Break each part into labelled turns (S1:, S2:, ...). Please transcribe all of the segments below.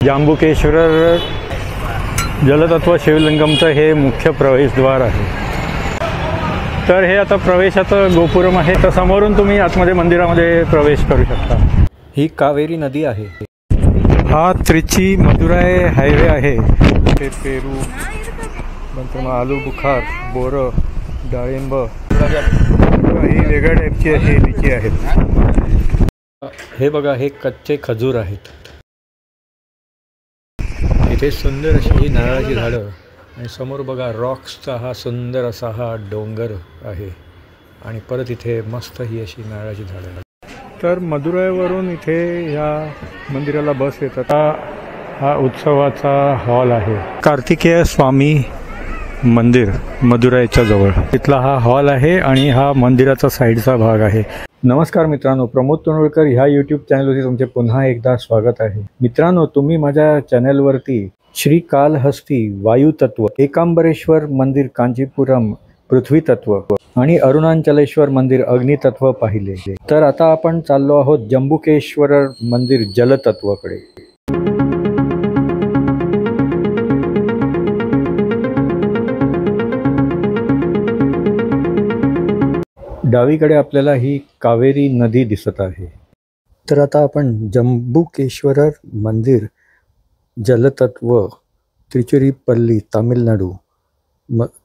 S1: जांबुकेश्वर जलतत्व शिवलिंगमचं हे मुख्य प्रवेशद्वार आहे। तर हे आता प्रवेशाचं गोपुरम आहे। तर समोरून तुम्ही आतमध्ये मंदिरामध्ये प्रवेश करू शकता। ही कावेरी नदी आहे। हा त्रिची मदुराई हायवे आहे। ते पेरू नंतर आलू बुखार, बोरं, डाळिंब ही वेगळ्या टाईपची अशी लिची आहेत। हे बघा, हे कच्चे खजूर आहेत। इथे सुंदर अशी ही नारळाची झाडं आणि समोर बघा रॉक्सचा हा सुंदर असा हा डोंगर आहे आणि परत इथे मस्त ही अशी नारळाची झाडं आहेत। तर मदुराईवरून इथे ह्या मंदिराला बस येतात। हा उत्सवाचा हॉल आहे। कार्तिकेय स्वामी मंदिर मदुराईच्या जवळ तिथला हा हॉल आहे आणि हा मंदिराचा साईडचा भाग आहे। नमस्कार मित्रांनो, प्रमोद तोंडवळकर ह्या यूट्यूब चॅनलवरती तुमचे पुन्हा एकदा स्वागत आहे। मित्रांनो, तुम्ही माझ्या चॅनलवरती श्री कालहस्ती वायुतत्व, एकांबरेश्वर मंदिर कांचीपुरम पृथ्वी तत्व आणि अरुणाचलेश्वर मंदिर अग्नितत्व पाहिले। तर आता आपण चाललो आहोत जंबुकेश्वर मंदिर जलतत्वकडे। डावीकडे आपल्याला ही कावेरी नदी दिसत आहे। तर आता आपण जंबुकेश्वर मंदिर जलतत्व त्रिचुरीपल्ली तामिळनाडू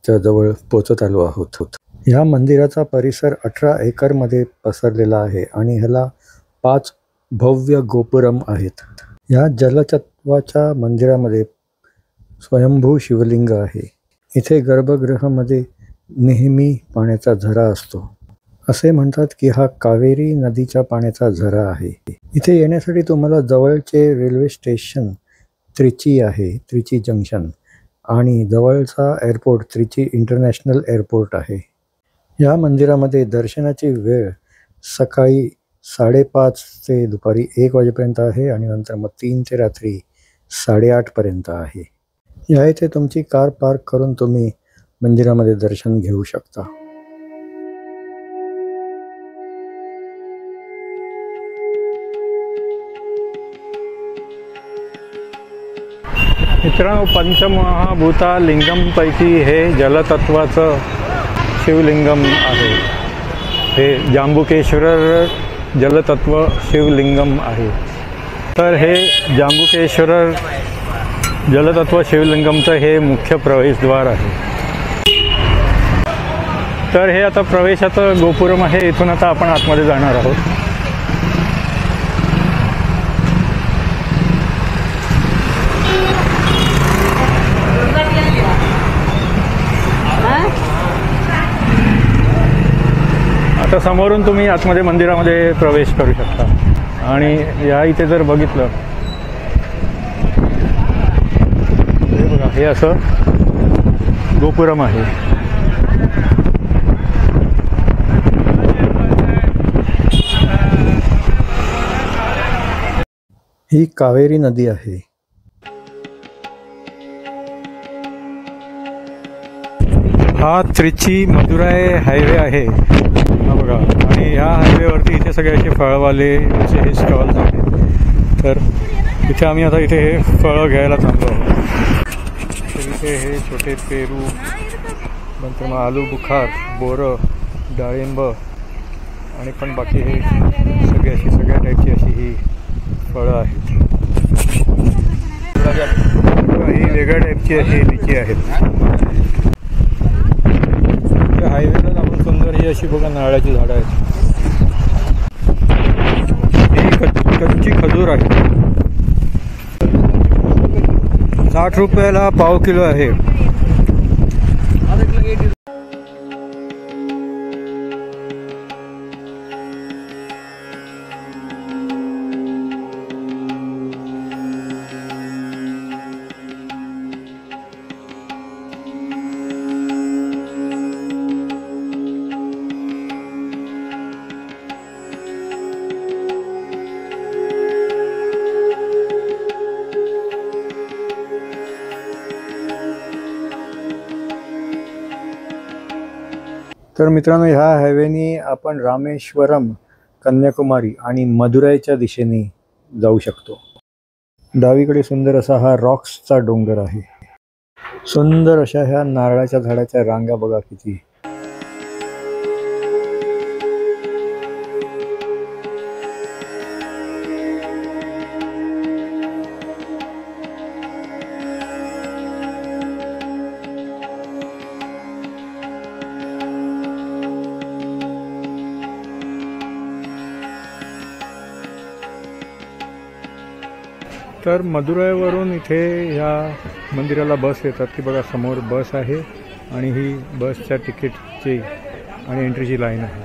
S1: च्या जवळ पोहोचत आलो आहोत। ह्या मंदिराचा परिसर 18 एकरमध्ये पसरलेला आहे आणि ह्याला 5 भव्य गोपुरम आहेत। ह्या जलतत्वाच्या मंदिरामध्ये स्वयंभू शिवलिंग आहे। इथे गर्भगृहामध्ये नेहमी पाण्याचा झरा असतो। असे म्हणतात की हा कावेरी नदीच्या पाण्याचा झरा आहे। इथे येण्यासाठी तुम्हाला जवळचे रेल्वे स्टेशन त्रिची आहे, त्रिची जंक्शन, आणि जवळचा एअरपोर्ट त्रिची इंटरनॅशनल एअरपोर्ट आहे। या मंदिरामध्ये दर्शनाची वेळ सकाळी 5:30 ते दुपारी 1 वाजेपर्यंत आहे आणि नंतर मग 3 ते रात्री 8:30 पर्यंत आहे। या इथे तुमची कार पार्क करून तुम्ही मंदिरामध्ये दर्शन घेऊ शकता। मित्रांनो, पंचमहाभूता लिंगमपैकी हे जलतत्वाचं शिवलिंगम आहे। हे जांबुकेश्वर जलतत्व शिवलिंगम आहे। तर हे जांबुकेश्वर जलतत्व शिवलिंगमचं हे मुख्य प्रवेशद्वार आहे। तर हे आता प्रवेशाचं गोपुरम आहे। इथून आता आपण आतमध्ये जाणार आहोत। तर समोरून तुम्ही आतमध्ये मंदिरामध्ये प्रवेश करू शकता आणि या इथे जर बघितलं, हे बघा, हे असं गोपुरम आहे। ही कावेरी नदी आहे। हा त्रिची मदुराई हायवे आहे बघा, आणि ह्या हायवेवरती इथे सगळे असे फळवाले असे हे स्टॉल्स आहेत। तर इथे आम्ही आता इथे हे फळं घ्यायला थांबलो आहोत। तर इथे हे छोटे पेरू, नंतर मग आलू बुखार, बोरं, डाळिंब आणि पण बाकी हे सगळ्या टाईपची अशी ही फळं आहेत। ही वेगळ्या टाईपची अशी लिची आहेत। हायवेला लागून सुंदर ही अशी बघा नारळाची झाडं आहेत। ही कच्ची खजूर आहे। 60 रुपयाला पाव किलो आहे। तर मित्रांनो, ह्या हायवेनी आपण रामेश्वरम, कन्याकुमारी आणि मदुराईच्या दिशेने जाऊ शकतो। डावीकडे सुंदर असा हा रॉक्सचा डोंगर आहे. सुंदर अशा ह्या नारळाच्या झाडाच्या रांगा बघा किती. तर मदुराईवरून इथे ह्या मंदिराला बस येतात. ती बघा समोर बस आहे आणि ही बसच्या तिकीटची आणि एंट्रीची लाईन आहे.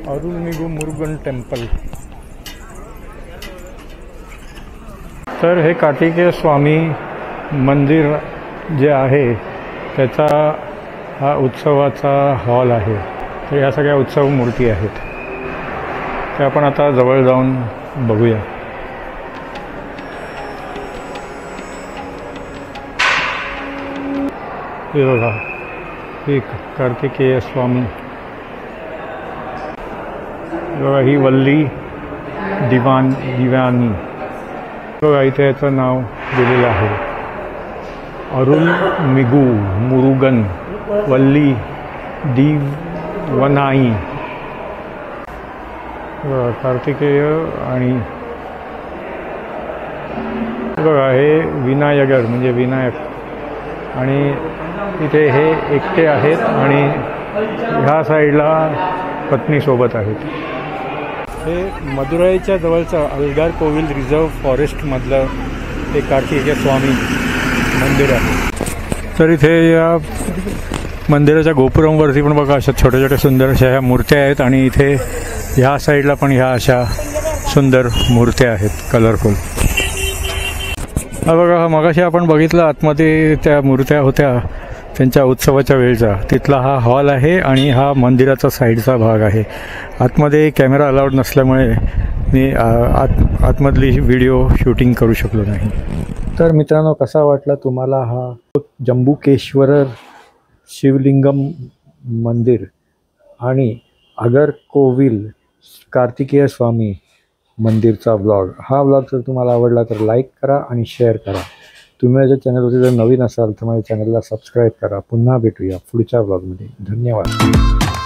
S1: अरुलमिगू मुरुगन टेम्पल. तर हे कार्तिकेय स्वामी मंदिर जे आहे त्याचा हा उत्सवाचा हॉल आहे. तर या सगळ्या उत्सव मूर्ती आहेत. ते आपण आता जवळ जाऊन बघूया. हे बघा, ही कार्तिकेय स्वामी. बघा ही वल्ली दिवानी. बघा इथे याचं नाव दिलेलं आहे, अरुलमिगू मुरुगन वल्ली दिवनाई. कार्तिकेय आणि बघा हे विनायगर म्हणजे विनायक. आणि इथे हे एकटे आहेत आणि ह्या साईडला पत्नीसोबत आहेत. हे मदुराईच्या जवळचं अलगार कोविल रिझर्व फॉरेस्टमधलं हे कार्तिकेय स्वामी मंदिर आहे. तर इथे या मंदिराच्या गोपुरांवरती पण बघा अशा छोट्या छोट्या सुंदर अशा ह्या मूर्त्या आहेत. आणि इथे ह्या साईडला पण ह्या अशा सुंदर मूर्त्या आहेत कलरफुल. हा बघा, हा मगाशी आपण बघितलं आतमध्ये त्या मूर्त्या होत्या त्यांच्या उत्सवाच्या वेळचा. तिथला हा हॉल आहे आणि हा मंदिराचा साईडचा भाग आहे. आतमध्ये कॅमेरा अलाउड नसल्यामुळे मी आतमधली व्हिडिओ शूटिंग करू शकलो नाही. तर मित्रांनो, कसा वाटला तुम्हाला हा जंबुकेश्वरर शिवलिंगम मंदिर आणि अगर कोविल कार्तिकेय स्वामी मंदिरचा व्लॉग? हा व्लॉग जर तुम्हाला आवडला तर लाईक करा आणि शेअर करा. तुम्ही माझ्या चॅनलवरती जर नवीन असाल तर माझ्या चॅनलला सबस्क्राईब करा. पुन्हा भेटूया पुढच्या व्लॉगमध्ये. धन्यवाद.